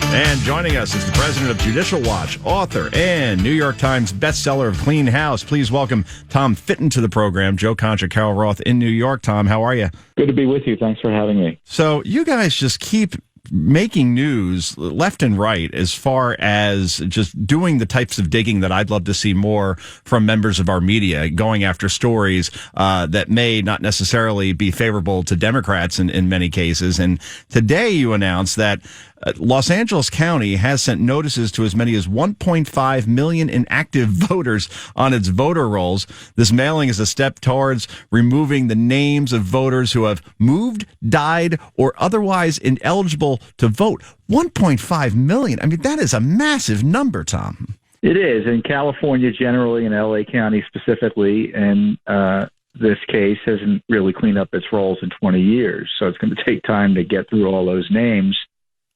And joining us is the president of Judicial Watch, author, and New York Times bestseller of Clean House. Please welcome Tom Fitton to the program. Joe Concha, Carol Roth in New York. Tom, how are you? Good to be with you. Thanks for having me. So you guys just keep making news left and right as far as just doing the types of digging that I'd love to see more from members of our media, going after stories that may not necessarily be favorable to Democrats in many cases. And today you announced that Los Angeles County has sent notices to as many as 1.5 million inactive voters on its voter rolls. This mailing is a step towards removing the names of voters who have moved, died, or otherwise ineligible to vote. 1.5 million. I mean, that is a massive number, Tom. It is. In California generally, and LA County specifically, and this case hasn't really cleaned up its rolls in 20 years. So it's going to take time to get through all those names.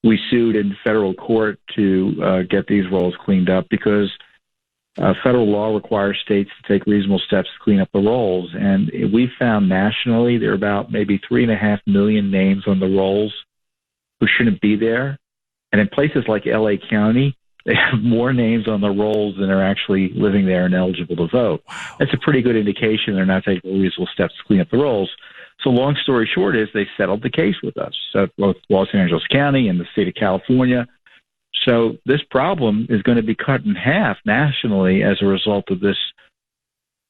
We sued in federal court to get these rolls cleaned up because federal law requires states to take reasonable steps to clean up the rolls. And we found nationally there are about maybe 3.5 million names on the rolls who shouldn't be there. And in places like LA County, they have more names on the rolls than are actually living there and eligible to vote. Wow. That's a pretty good indication they're not taking reasonable steps to clean up the rolls. So long story short is they settled the case with us, so both Los Angeles County and the state of California. So this problem is going to be cut in half nationally as a result of this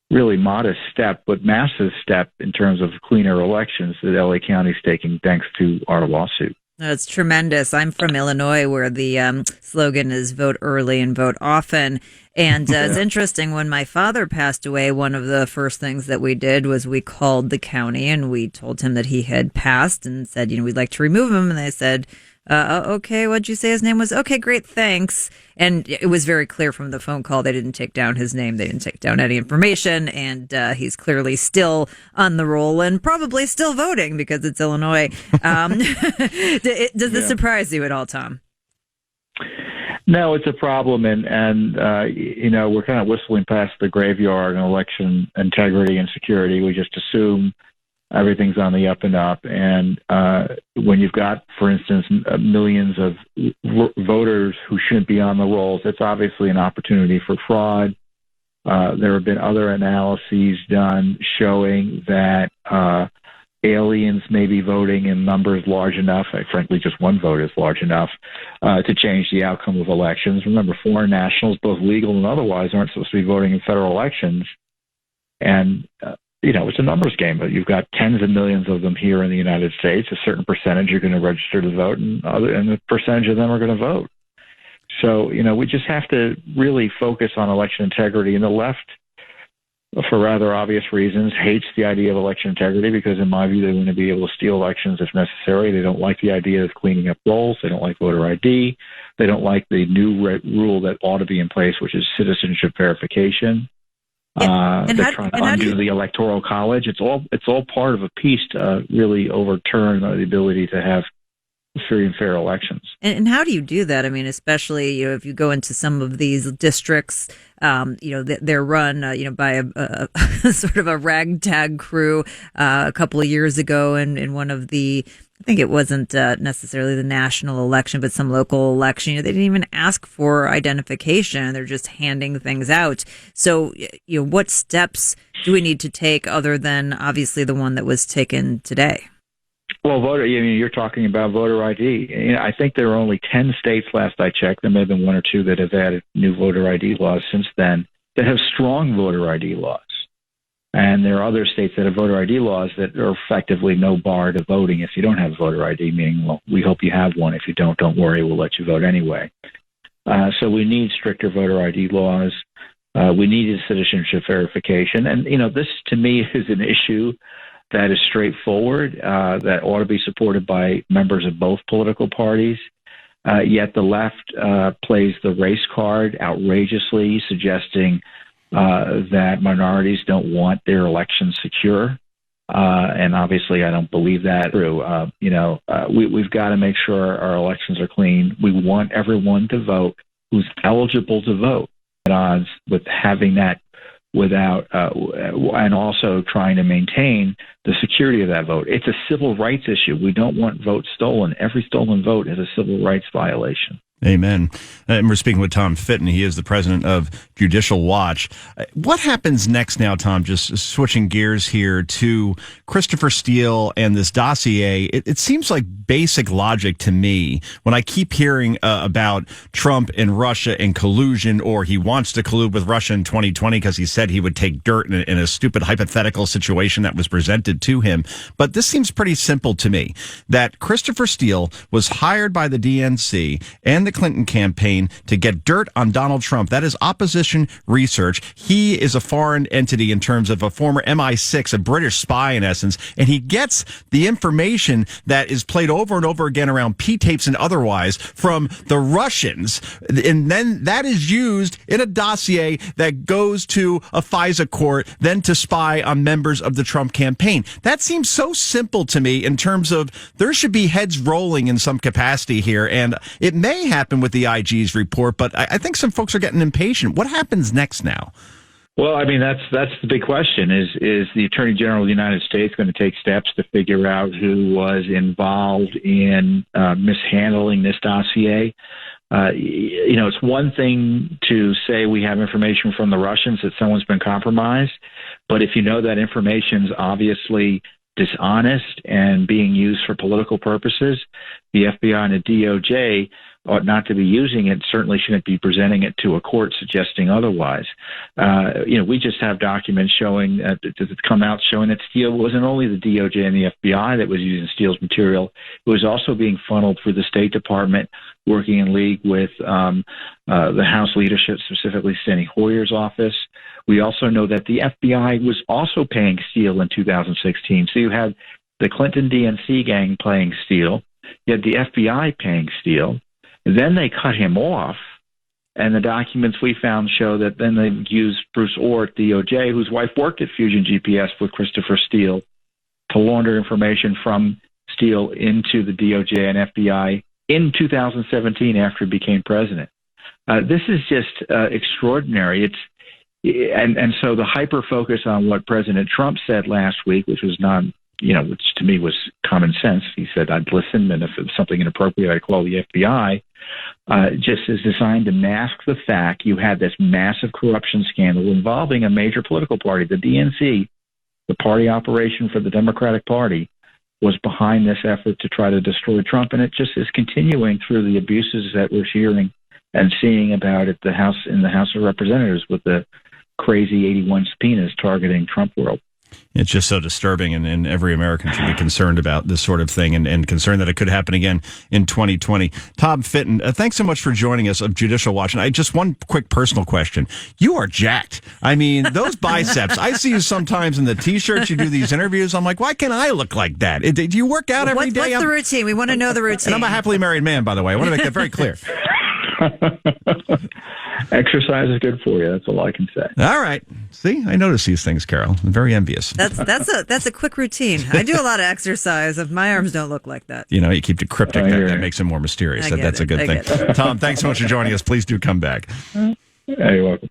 really modest step, but massive step in terms of cleaner elections that LA County is taking thanks to our lawsuit. That's tremendous. I'm from Illinois, where the slogan is vote early and vote often. And it's interesting, when my father passed away, one of the first things that we did was we called the county and we told him that he had passed and said, we'd like to remove him. And they said, okay, what'd you say his name was? Okay, great, thanks. And it was very clear from the phone call they didn't take down his name. They didn't take down any information. And he's clearly still on the roll and probably still voting because it's Illinois. Does this surprise you at all, Tom? No, it's a problem, and we're kind of whistling past the graveyard in election integrity and security. We just assume everything's on the up and up, and when you've got, for instance, millions of voters who shouldn't be on the rolls, it's obviously an opportunity for fraud. There have been other analyses done showing that aliens may be voting in numbers large enough, frankly, just one vote is large enough, to change the outcome of elections. Remember, foreign nationals, both legal and otherwise, aren't supposed to be voting in federal elections. And, it's a numbers game, but you've got tens of millions of them here in the United States. A certain percentage are going to register to vote, and a percentage of them are going to vote. So, we just have to really focus on election integrity. And the left, for rather obvious reasons, hates the idea of election integrity because, in my view, they want to be able to steal elections if necessary. They don't like the idea of cleaning up rolls. They don't like voter ID. They don't like the new rule that ought to be in place, which is citizenship verification. They're trying to undo the Electoral College. It's all part of a piece to really overturn the ability to have free and fair elections. And how do you do that? I mean, especially, if you go into some of these districts, they're run, by a sort of a ragtag crew a couple of years ago in one of the, I think it wasn't necessarily the national election, but some local election. They didn't even ask for identification. They're just handing things out. So, what steps do we need to take other than obviously the one that was taken today? Well, you're talking about voter ID. I think there are only 10 states, last I checked. There may have been one or two that have added new voter ID laws since then that have strong voter ID laws. And there are other states that have voter ID laws that are effectively no bar to voting if you don't have voter ID, meaning, well, we hope you have one. If you don't worry, we'll let you vote anyway. So we need stricter voter ID laws. We need citizenship verification. And, this, to me, is an issue that is straightforward, that ought to be supported by members of both political parties. Yet the left plays the race card outrageously, suggesting that minorities don't want their elections secure. And obviously, I don't believe that. We've got to make sure our elections are clean. We want everyone to vote who's eligible to vote. At odds with having that without, and also trying to maintain the security of that vote. It's a civil rights issue. We don't want votes stolen. Every stolen vote is a civil rights violation. Amen. And we're speaking with Tom Fitton. He is the president of Judicial Watch. What happens next now, Tom, just switching gears here to Christopher Steele and this dossier? It seems like basic logic to me when I keep hearing about Trump and Russia and collusion, or he wants to collude with Russia in 2020 because he said he would take dirt in a stupid hypothetical situation that was presented to him. But this seems pretty simple to me, that Christopher Steele was hired by the DNC and the Clinton campaign to get dirt on Donald Trump. That is opposition research. He is a foreign entity in terms of a former MI6, a British spy in essence, and he gets the information that is played over and over again around P-tapes and otherwise from the Russians. And then that is used in a dossier that goes to a FISA court, then to spy on members of the Trump campaign. That seems so simple to me in terms of there should be heads rolling in some capacity here, and it may happen with the IG's report, but I think some folks are getting impatient. What happens next now? Well, I mean, that's the big question. Is the Attorney General of the United States going to take steps to figure out who was involved in mishandling this dossier? It's one thing to say we have information from the Russians that someone's been compromised, but if you know that information's obviously dishonest and being used for political purposes, the FBI and the DOJ ought not to be using it, certainly shouldn't be presenting it to a court suggesting otherwise. We just have documents showing that come out showing that Steele wasn't only the DOJ and the FBI that was using Steele's material, it was also being funneled through the State Department, working in league with the House leadership, specifically Steny Hoyer's office. We also know that the FBI was also paying Steele in 2016. So you had the Clinton DNC gang paying Steele, you had the FBI paying Steele. Then they cut him off, and the documents we found show that then they used Bruce Orr at DOJ, whose wife worked at Fusion GPS with Christopher Steele, to launder information from Steele into the DOJ and FBI in 2017 after he became president. This is just extraordinary. And so the hyper focus on what President Trump said last week, which was which to me was common sense. He said I'd listen, and if it was something inappropriate, I'd call the FBI. Just is designed to mask the fact you had this massive corruption scandal involving a major political party. The DNC, the party operation for the Democratic Party, was behind this effort to try to destroy Trump, and it just is continuing through the abuses that we're hearing and seeing about at the House of Representatives with the crazy 81 subpoenas targeting Trump world. It's just so disturbing, and every American should be concerned about this sort of thing and concerned that it could happen again in 2020. Tom Fitton, thanks so much for joining us of Judicial Watch. And just one quick personal question. You are jacked. I mean, those biceps, I see you sometimes in the T-shirts, you do these interviews. I'm like, why can't I look like that? Do you work out every day? What's the routine? We want to know the routine. And I'm a happily married man, by the way. I want to make that very clear. Exercise is good for you. That's all I can say. All right. See, I notice these things, Carol. I'm very envious. That's a quick routine. I do a lot of exercise. If my arms don't look like that, you keep it cryptic. That makes it more mysterious. That's a good thing. Tom, thanks so much for joining us. Please do come back. You're welcome.